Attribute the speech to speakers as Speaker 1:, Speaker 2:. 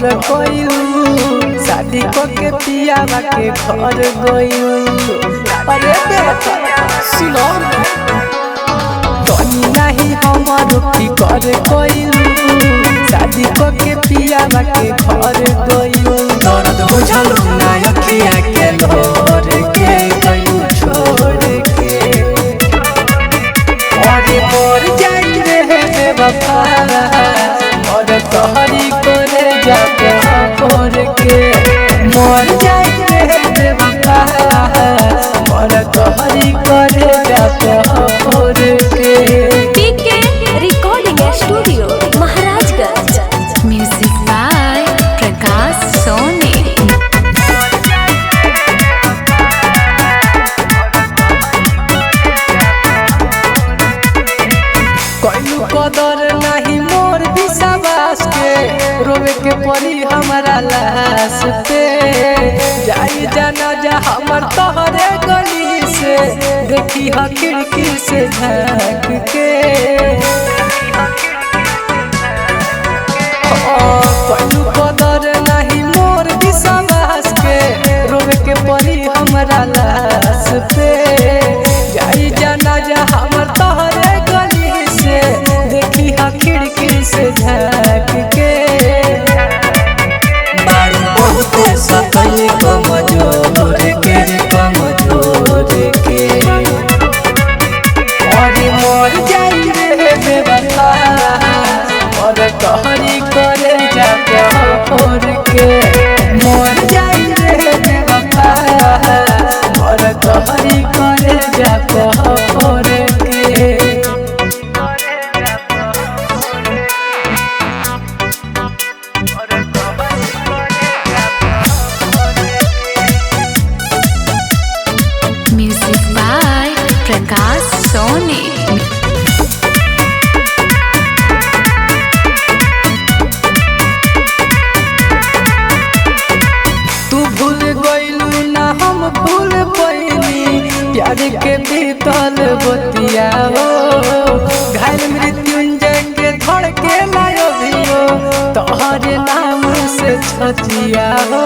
Speaker 1: घर गइलू शादी के पियावा के घर गइलू। अरे सुनो तनी नहीं हमारो फिकर गइलू शादी के पियावा के घर गइलू। दर्द बुझलू ना अखिया के लोर के गइलू छोड़ के। अरे मोर जाई रे बेवफा और तोहरी करे जाके छोड़ के। मोर जाई रे बेवफा और तोहरी करे जाके छोड़ के।
Speaker 2: PK recording studio Maharajganj. Music by Prakash Soni.
Speaker 1: कोई कदर नहीं मोर विश्वास के रोवे के पड़ी हमारा लाश पे। जाई जाना जा हमर तोहरे गली से देखी ह खिड़की से झाँक के। कोई कदर नहीं मोर विश्वास के रोवे के पड़ी हमारा लाश पे। जाई जाना जा हमर तोहरे गली से देखी हा खिड़की से झाँक के। बारू बहुत सकल कमजोर के कमजोर के। अरे मोर जाई रे बेवफा और तोहरी करे जाके छोड़ के। मोर जाई रे बेवफा और तोहरी करे जाके छोड़ के।
Speaker 2: म्यूजिक बाय प्रकाश सोनी।
Speaker 1: तू भूल गइलू ना हम भूल पैनी प्यार के बीतल बतिया हो। घायल मृत्युंजय के धड़ के लायो भी हो तोहरे नाम से छतिया हो।